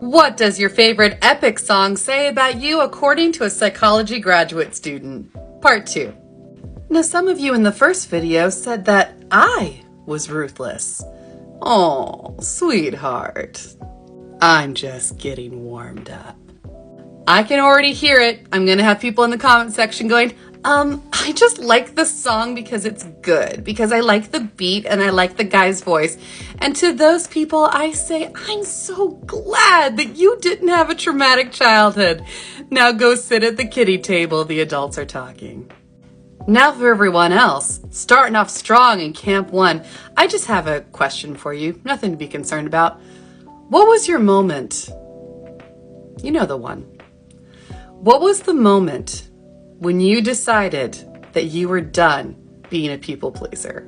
What does your favorite epic song say about you according to a psychology graduate student? Part 2. Now, some of you in the first video said that I was ruthless. Oh, sweetheart. I'm just getting warmed up. I can already hear it. I'm going to have people in the comment section going, I just like the song because it's good, because I like the beat and I like the guy's voice. And to those people, I say, I'm so glad that you didn't have a traumatic childhood. Now go sit at the kiddie table. The adults are talking. Now for everyone else, starting off strong in Camp 1, I just have a question for you. Nothing to be concerned about. What was your moment? You know the one. What was the moment when you decided that you were done being a people pleaser?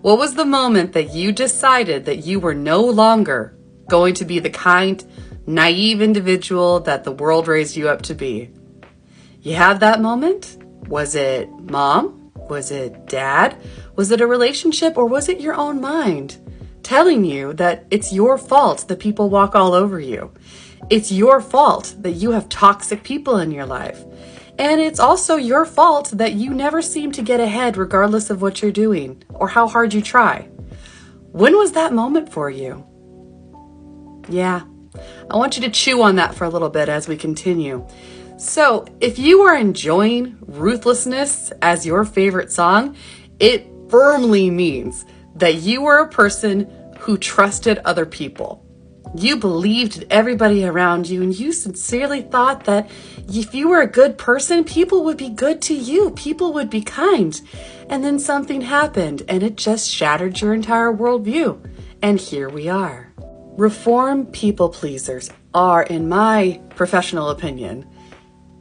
What was the moment that you decided that you were no longer going to be the kind, naive individual that the world raised you up to be? You have that moment? Was it mom? Was it dad? Was it a relationship, or was it your own mind telling you that it's your fault that people walk all over you? It's your fault that you have toxic people in your life. And it's also your fault that you never seem to get ahead regardless of what you're doing or how hard you try. When was that moment for you? Yeah, I want you to chew on that for a little bit as we continue. So if you are enjoying Ruthlessness as your favorite song, it firmly means that you were a person who trusted other people. You believed everybody around you, and you sincerely thought that if you were a good person, people would be good to you. People would be kind. And then something happened, and it just shattered your entire worldview. And here we are. Reformed people pleasers are, in my professional opinion,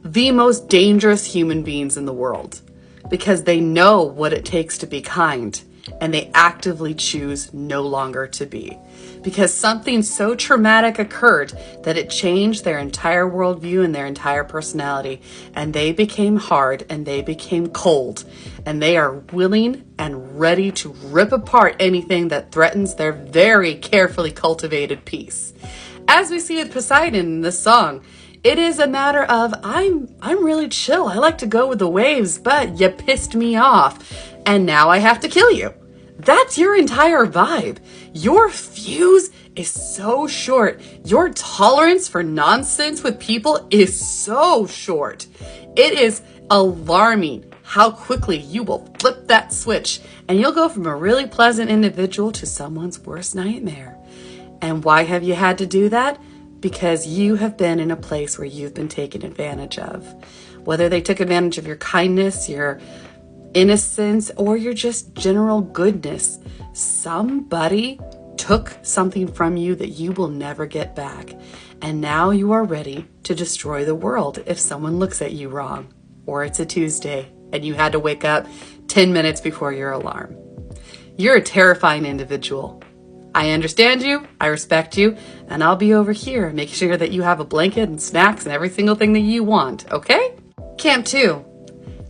the most dangerous human beings in the world, because they know what it takes to be kind, and they actively choose no longer to be. Because something so traumatic occurred that it changed their entire worldview and their entire personality. And they became hard and they became cold. And they are willing and ready to rip apart anything that threatens their very carefully cultivated peace. As we see with Poseidon in this song, it is a matter of, I'm really chill. I like to go with the waves, but you pissed me off. And now I have to kill you. That's your entire vibe. Your fuse is so short. Your tolerance for nonsense with people is so short. It is alarming how quickly you will flip that switch, and you'll go from a really pleasant individual to someone's worst nightmare. And why have you had to do that? Because you have been in a place where you've been taken advantage of. Whether they took advantage of your kindness, your innocence, or your just general goodness, somebody took something from you that you will never get back. And now you are ready to destroy the world if someone looks at you wrong, or it's a Tuesday and you had to wake up 10 minutes before your alarm. You're a terrifying individual. I understand you, I respect you, and I'll be over here making sure that you have a blanket and snacks and every single thing that you want, okay? Camp 2.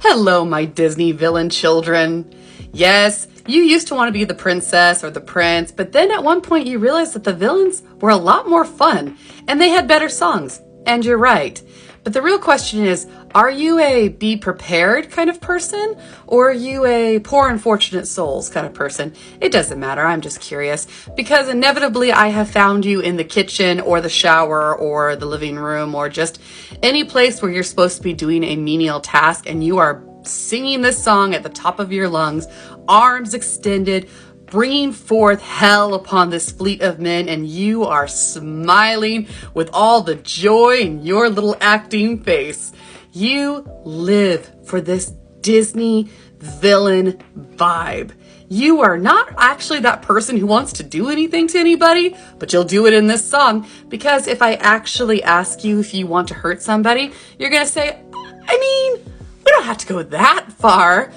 Hello, my Disney villain children. Yes, you used to want to be the princess or the prince, but then at one point you realized that the villains were a lot more fun and they had better songs. And you're right. But the real question is, are you a be prepared kind of person, or are you a poor unfortunate souls kind of person? It doesn't matter. I'm just curious, because inevitably I have found you in the kitchen or the shower or the living room or just any place where you're supposed to be doing a menial task, and you are singing this song at the top of your lungs, arms extended, bringing forth hell upon this fleet of men, and you are smiling with all the joy in your little acting face. You live for this Disney villain vibe. You are not actually that person who wants to do anything to anybody, but you'll do it in this song, because if I actually ask you if you want to hurt somebody, you're going to say, I mean, we don't have to go that far.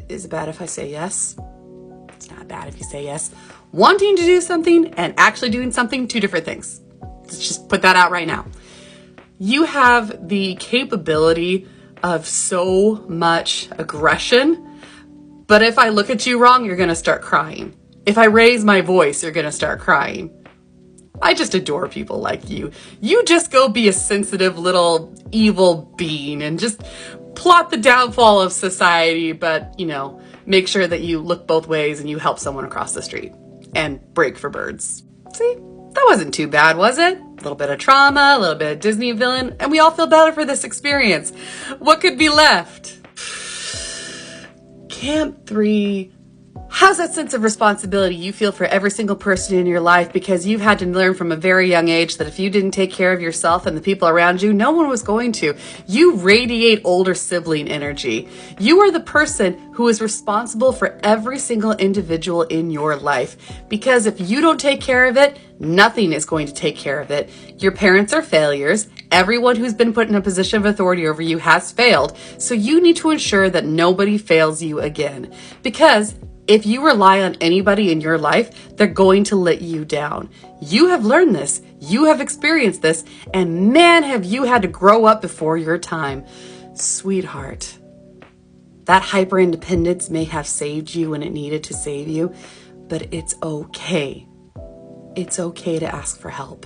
Is it bad if I say yes? It's not bad if you say yes. Wanting to do something and actually doing something, two different things. Let's just put that out right now. You have the capability of so much aggression, but if I look at you wrong, you're going to start crying. If I raise my voice, you're going to start crying. I just adore people like you. You just go be a sensitive little evil being and just plot the downfall of society, but, make sure that you look both ways and you help someone across the street and break for birds. See, that wasn't too bad, was it? A little bit of trauma, a little bit of Disney villain, and we all feel better for this experience. What could be left? Camp 3. How's that sense of responsibility you feel for every single person in your life, because you've had to learn from a very young age that if you didn't take care of yourself and the people around you, no one was going to. You radiate older sibling energy. You are the person who is responsible for every single individual in your life, because if you don't take care of it, nothing is going to take care of it. Your parents are failures. Everyone who's been put in a position of authority over you has failed. So you need to ensure that nobody fails you again, because if you rely on anybody in your life, they're going to let you down. You have learned this. You have experienced this. And man, have you had to grow up before your time. Sweetheart, that hyper independence may have saved you when it needed to save you, but it's okay. It's okay to ask for help.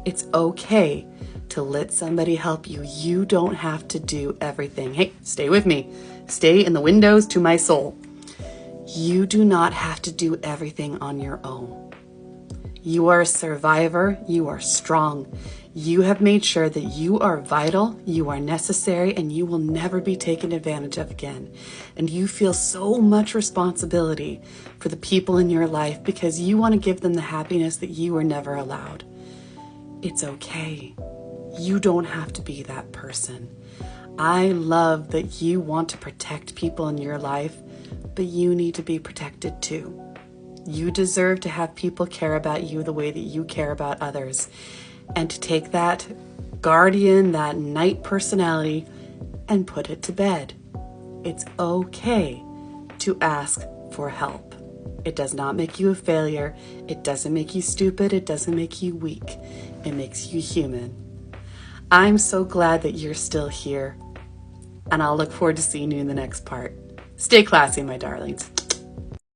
It's okay to let somebody help you. You don't have to do everything. Hey, stay with me. Stay in the windows to my soul. You do not have to do everything on your own. You are a survivor. You are strong. You have made sure that you are vital, you are necessary, and you will never be taken advantage of again. And you feel so much responsibility for the people in your life because you want to give them the happiness that you were never allowed. It's okay. You don't have to be that person. I love that you want to protect people in your life, but you need to be protected too. You deserve to have people care about you the way that you care about others, and to take that guardian, that knight personality, and put it to bed. It's okay to ask for help. It does not make you a failure. It doesn't make you stupid. It doesn't make you weak. It makes you human. I'm so glad that you're still here, and I'll look forward to seeing you in the next part. Stay classy, my darlings.